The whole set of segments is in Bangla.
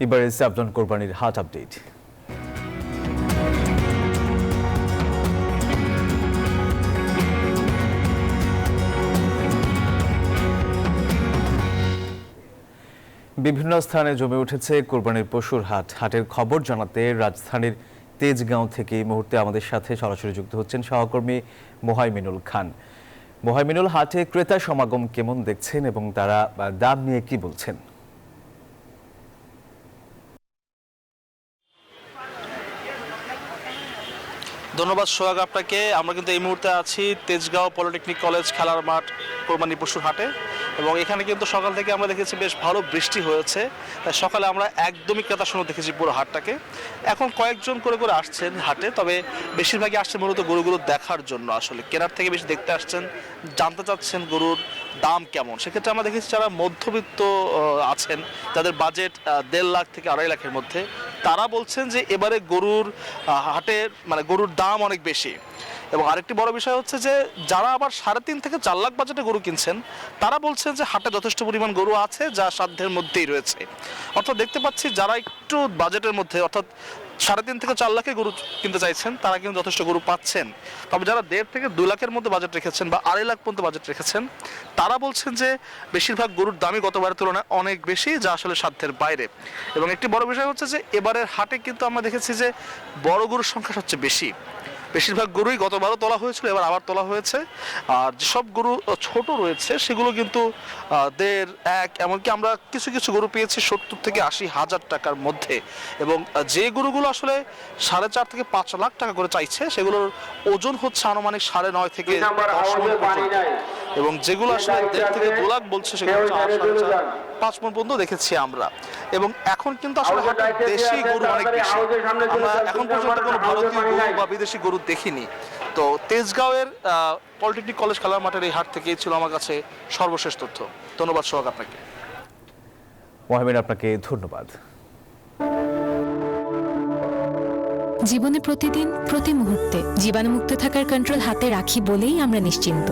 এবারে সাবধান কোরবানির হাট আপডেট। বিভিন্ন স্থানে জমে উঠেছে কোরবানির পশুর হাট। হাটের খবর জানাতে রাজধানীর তেজগাঁও থেকে এই মুহূর্তে আমাদের সাথে সরাসরি যুক্ত হচ্ছেন সহকর্মী মোহাইমিনুল খান। মোহাইমিনুল, হাটে ক্রেতা সমাগম কেমন দেখছেন এবং তারা দাম নিয়ে কি বলছেন? ধন্যবাদ সোহাগ আপনাকে। আমরা কিন্তু এই মুহূর্তে আছি তেজগাঁও পলিটেকনিক কলেজ খেলার মাঠ কোরবানি পশুর হাটে, এবং এখানে কিন্তু সকাল থেকে আমরা দেখেছি বেশ ভালো বৃষ্টি হয়েছে। তাই সকালে আমরা একদমই ক্রেতা শূন্য দেখেছি পুরো হাটটাকে। এখন কয়েকজন করে করে আসছেন হাটে, তবে বেশিরভাগই আসছেন মূলত গরুগুলো দেখার জন্য। আসলে কেনার থেকে বেশি দেখতে আসছেন, জানতে চাচ্ছেন গরুর দাম কেমন। সেক্ষেত্রে আমরা দেখেছি যারা মধ্যবিত্ত আছেন, যাদের বাজেট 1.5 লাখ থেকে 2.5 লাখের মধ্যে, তারা বলছেন যে এবারে গরুর হাটের গরুর দাম অনেক বেশি। এবং আরেকটি বড় বিষয় হচ্ছে যে যারা আবার 3.5 থেকে 4 লাখ বাজেটে গরু কিনছেন, তারা বলছেন যে হাটে যথেষ্ট পরিমাণ গরু আছে যা সাধ্যের মধ্যেই রয়েছে। অর্থাৎ দেখতে পাচ্ছি যারা একটু বাজেটের মধ্যে, অর্থাৎ 3.5 থেকে 4 লাখে গরু কিনতে চাইছেন, তারা কিন্তু যথেষ্ট গরু পাচ্ছেন। তবে যারা 1.5 থেকে 2 লাখের মধ্যে বাজেট রেখেছেন বা 2.5 লাখ পর্যন্ত বাজেট রেখেছেন, তারা বলছেন যে বেশিরভাগ গরুর দামই গতবারের তুলনায় অনেক বেশি, যা আসলে সাধ্যের বাইরে। এবং একটি বড় বিষয় হচ্ছে যে এবারের হাটে কিন্তু আমরা দেখেছি যে বড় গরুর সংখ্যা সবচেয়ে বেশি। বেশিরভাগ গরুই গতবারও তোলা হয়েছিল, এবার আবার তোলা হয়েছে। আর যেসব গরু ছোট রয়েছে সেগুলো কিন্তু 1.5, 1, এমনকি আমরা কিছু কিছু গরু পেয়েছি 70 থেকে 80 হাজার টাকার মধ্যে। এবং যে গরুগুলো আসলে 4.5 থেকে 5 লাখ টাকা করে চাইছে, সেগুলোর ওজন হচ্ছে আনুমানিক 9.5 থেকে 10 মণ পর্যন্ত। এবং যেগুলো আসলে 1.5 থেকে 2 লাখ বলছে, সেগুলো 4.5, 5 মণ পর্যন্ত দেখেছি আমরা। এবং এখন কিন্তু আসলে দেশি গরু অনেক বেশি। আমরা এখন পর্যন্ত কোনো ভারতীয় গরু বা বিদেশি গরু দেখিনি। তো তেজগাঁওয়ের পলিটেকনিক কলেজ খেলার মাঠের এই হাট থেকেই ছিল আমার কাছে সর্বশেষ তথ্য। ধন্যবাদ সোহাগ আপনাকে। মোহাইমিন, আপনাকে ধন্যবাদ। জীবনে প্রতিদিন প্রতি মুহূর্তে জীবাণুমুক্ত থাকার কন্ট্রোল হাতে রাখি বলেই আমরা নিশ্চিন্ত।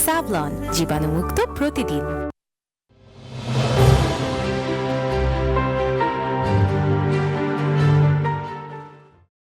সাভলন, জীবাণুমুক্ত প্রতিদিন।